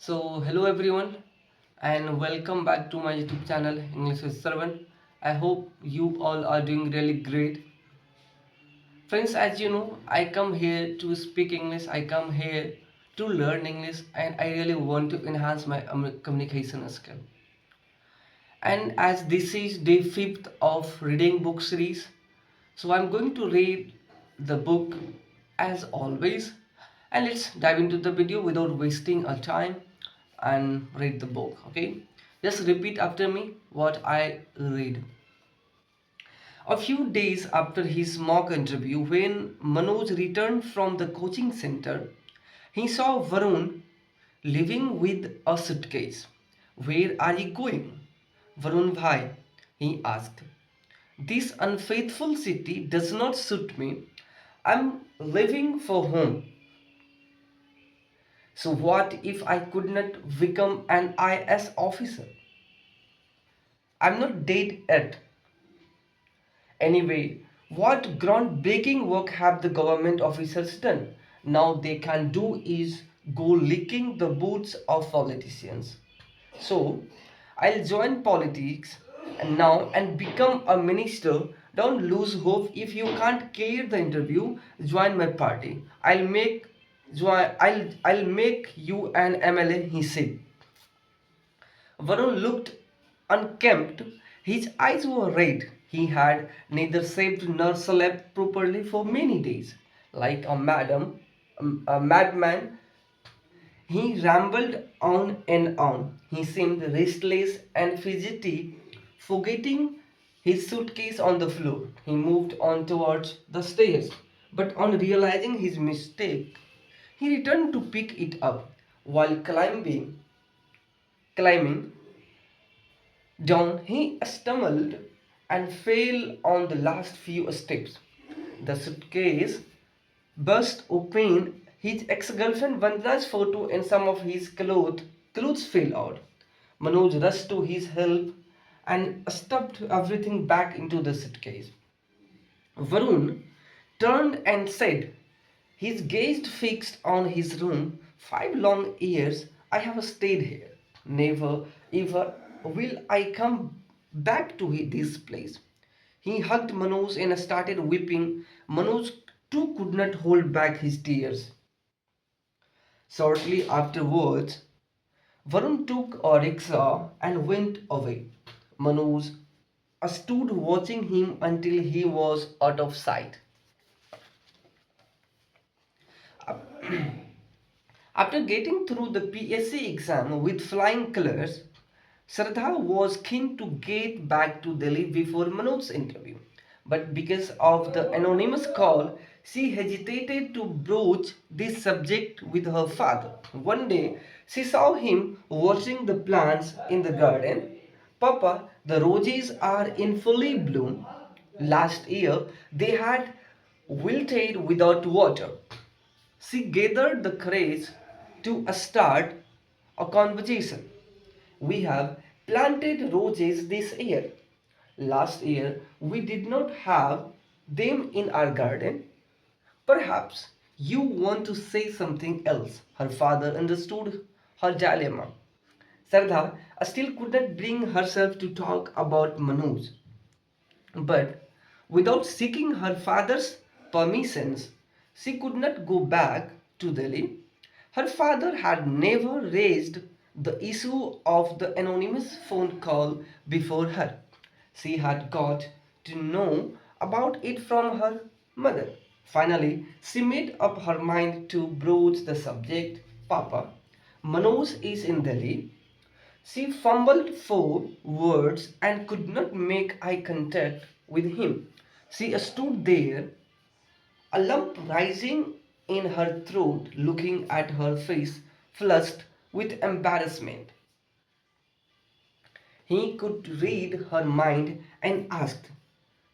Hello everyone, and welcome back to my YouTube channel English with Sharban. I hope you all are doing really great. Friends, as you know, I come here to speak English, I come here to learn English, and I really want to enhance my communication skill. And as this is day 5th of reading book series, so I'm going to read the book as always, and let's dive into the video without wasting our time and read the book. Okay, just repeat after me what I read. A few days after his mock interview, when Manoj returned from the coaching center, he saw Varun living with a suitcase. Where are you going? Varun bhai, he asked. This unfaithful city does not suit me. I'm leaving for home. So what if I could not become an IS officer? I'm not dead yet. Anyway, what groundbreaking work have the government officers done? Now they can do is go licking the boots of politicians. So I'll join politics and now and become a minister. Don't lose hope. If you can't clear the interview, join my party. I'll make you an MLA, he said. Varun looked unkempt. His eyes were red. He had neither shaved nor slept properly for many days. Like a madman, he rambled on and on. He seemed restless and fidgety, forgetting his suitcase on the floor. He moved on towards the stairs, but on realizing his mistake, he returned to pick it up. While climbing down, he stumbled and fell on the last few steps. The suitcase burst open. His ex-girlfriend Vandana's photo and some of his clothes fell out. Manoj rushed to his help and stuffed everything back into the suitcase. Varun turned and said, his gaze fixed on his room. 5 long years I have stayed here. Never ever will I come back to this place. He hugged Manoj and started weeping. Manoj too could not hold back his tears. Shortly afterwards, Varun took a rickshaw and went away. Manoj stood watching him until he was out of sight. After getting through the PSC exam with flying colors, Shraddha was keen to get back to Delhi before Manoj's interview. But because of the anonymous call, she hesitated to broach this subject with her father. One day, she saw him watering the plants in the garden. Papa, the roses are in fully bloom. Last year, they had wilted without water. She gathered the courage to start a conversation. We have planted roses this year. Last year we did not have them in our garden. Perhaps you want to say something else. Her father understood her dilemma. Sardha still could not bring herself to talk about Manoj. But without seeking her father's permissions, she could not go back to Delhi. Her father had never raised the issue of the anonymous phone call before her. She had got to know about it from her mother. Finally, she made up her mind to broach the subject. Papa, Manoj is in Delhi. She fumbled for words and could not make eye contact with him. She stood there, a lump rising in her throat, looking at her face, flushed with embarrassment. He could read her mind and asked,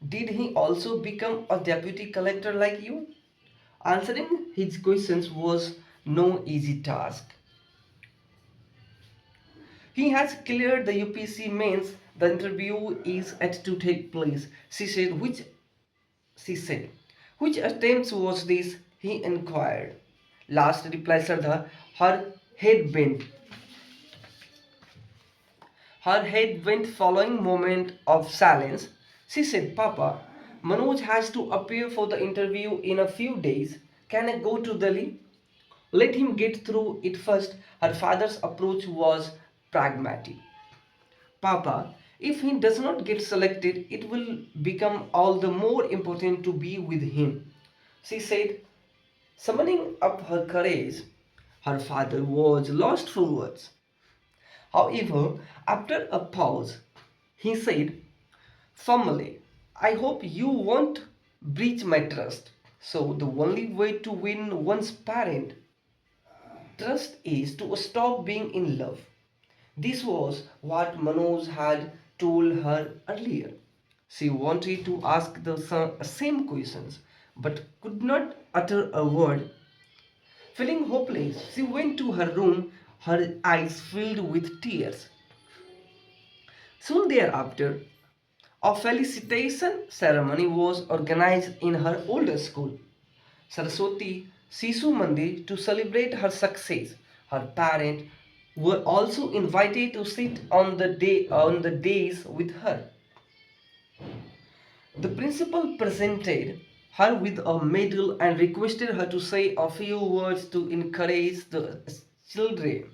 did he also become a deputy collector like you? Answering his questions was no easy task. He has cleared the UPC mains. The interview is at to take place. She said. Which attempt was this? He inquired. Last replied Sardha, her head bent. Her head went following moment of silence. She said, Papa, Manoj has to appear for the interview in a few days. Can I go to Delhi? Let him get through it first. Her father's approach was pragmatic. Papa, if he does not get selected, it will become all the more important to be with him. She said, summoning up her courage. Her father was lost for words. However, after a pause, he said, firmly, I hope you won't breach my trust. So, the only way to win one's parent trust is to stop being in love. This was what Manoj had told her earlier. She wanted to ask the same questions but could not utter a word. Feeling hopeless, she went to her room, her eyes filled with tears. Soon thereafter, a felicitation ceremony was organized in her older school, Saraswati Sisu Mandir, to celebrate her success. Her parents were also invited to sit on the days with her. The principal presented her with a medal and requested her to say a few words to encourage the children.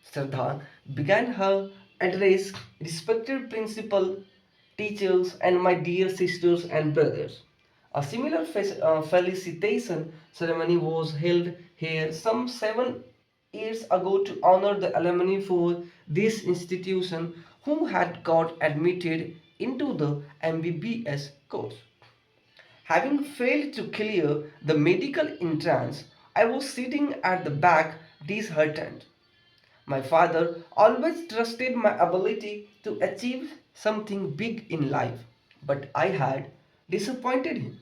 Shraddha began her address, respected principal, teachers, and my dear sisters and brothers. A similar felicitation ceremony was held here some 7 years ago to honor the alumni for this institution who had got admitted into the MBBS course. Having failed to clear the medical entrance, I was sitting at the back disheartened. My father always trusted my ability to achieve something big in life, but I had disappointed him.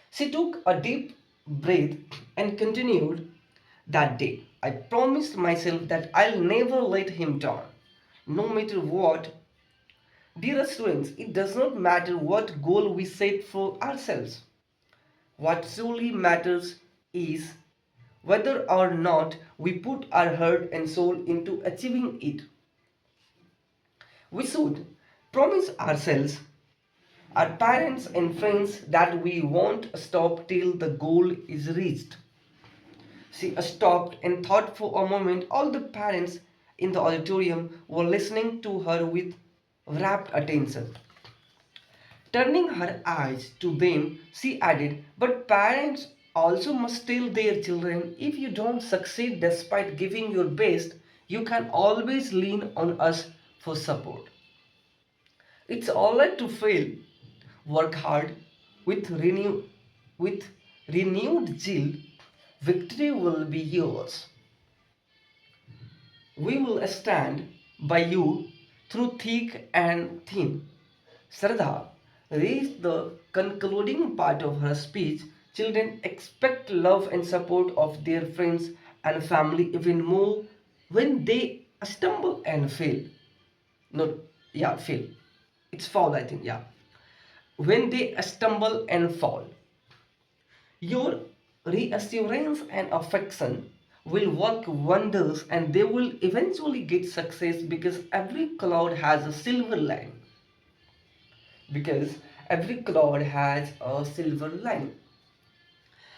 She took a deep breath and continued, that day, I promised myself that I'll never let him down, no matter what. Dear students, it does not matter what goal we set for ourselves. What truly matters is whether or not we put our heart and soul into achieving it. We should promise ourselves, our parents and friends that we won't stop till the goal is reached. She stopped and thought for a moment. All the parents in the auditorium were listening to her with rapt attention. Turning her eyes to them, she added, but parents also must tell their children, if you don't succeed despite giving your best, you can always lean on us for support. It's alright to fail. Work hard with renewed zeal. Victory will be yours. We will stand by you through thick and thin. Shraddha reached the concluding part of her speech. Children expect love and support of their friends and family even more when they stumble and fail. Not, yeah, fail. It's fall, I think, yeah. When they stumble and fall. Your reassurance and affection will work wonders and they will eventually get success because every cloud has a silver line. Because every cloud has a silver line.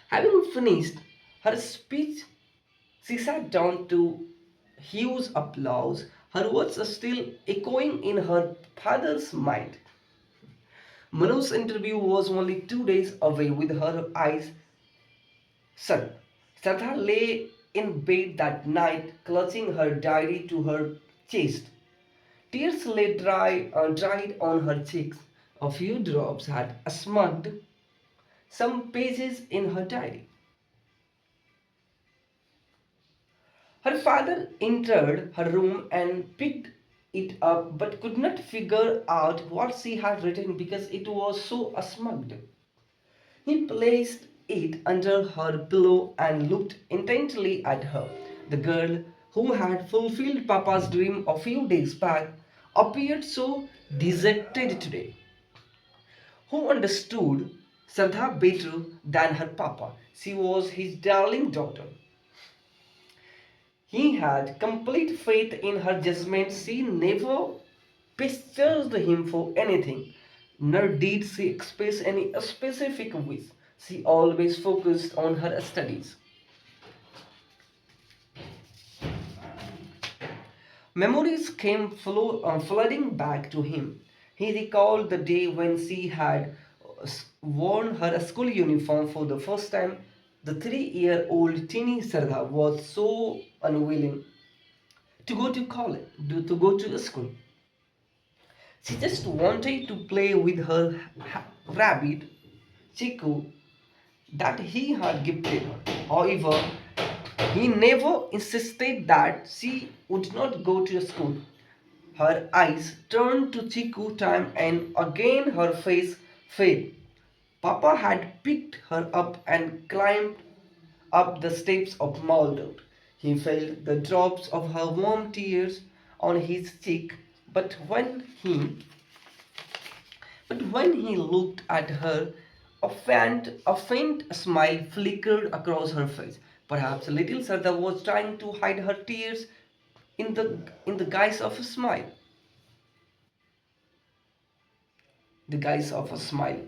Having finished her speech, she sat down to huge applause. Her words are still echoing in her father's mind. Manu's interview was only 2 days away with her eyes shut. Shraddha lay in bed that night, clutching her diary to her chest. Tears dried on her cheeks. A few drops had smudged some pages in her diary. Her father entered her room and picked it up but could not figure out what she had written because it was so smudged. He placed it under her pillow and looked intently at her. The girl who had fulfilled Papa's dream a few days back appeared so dejected today. Who understood Shraddha better than her papa? She was his darling daughter. He had complete faith in her judgment. She never pestered him for anything, nor did she express any specific wish. She always focused on her studies. Memories came flooding back to him. He recalled the day when she had worn her school uniform for the first time. The 3-year-old teeny Sarda was so unwilling to go to college, to go to school. She just wanted to play with her rabbit, Chiku, that he had gifted her. However, he never insisted that she would not go to school. Her eyes turned to Chiku time and again her face fell. Papa had picked her up and climbed up the steps of Maldon. He felt the drops of her warm tears on his cheek, but when he looked at her, a faint smile flickered across her face. Perhaps little Sarda was trying to hide her tears in the guise of a smile. The guise of a smile.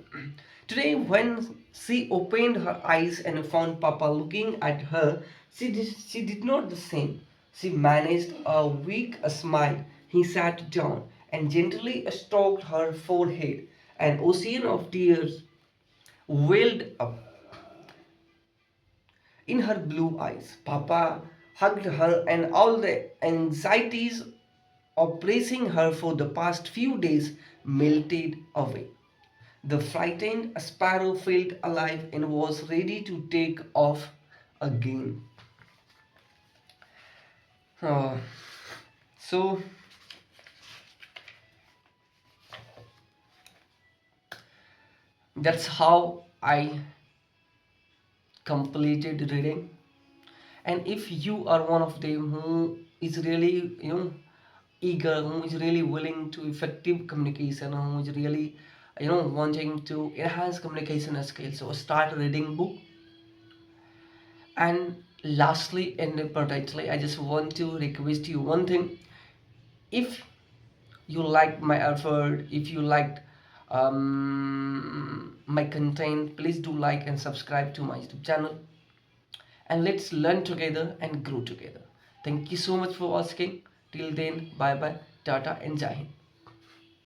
Today, when she opened her eyes and found Papa looking at her, she did not the same. She managed a weak smile. He sat down and gently stroked her forehead. An ocean of tears welled up in her blue eyes. Papa hugged her, and all the anxieties oppressing her for the past few days melted away. The frightened sparrow felt alive and was ready to take off again. Uh, so that's how I completed reading. And if you are one of them who is really, eager, who is really willing to effective communication, who is really, wanting to enhance communication skills, so start reading book. And lastly and importantly, I just want to request you one thing. If you liked my effort, if you liked my content, please do like and subscribe to my YouTube channel, and let's learn together and grow together. Thank you so much for watching. Till then, bye bye, tata and jai hind.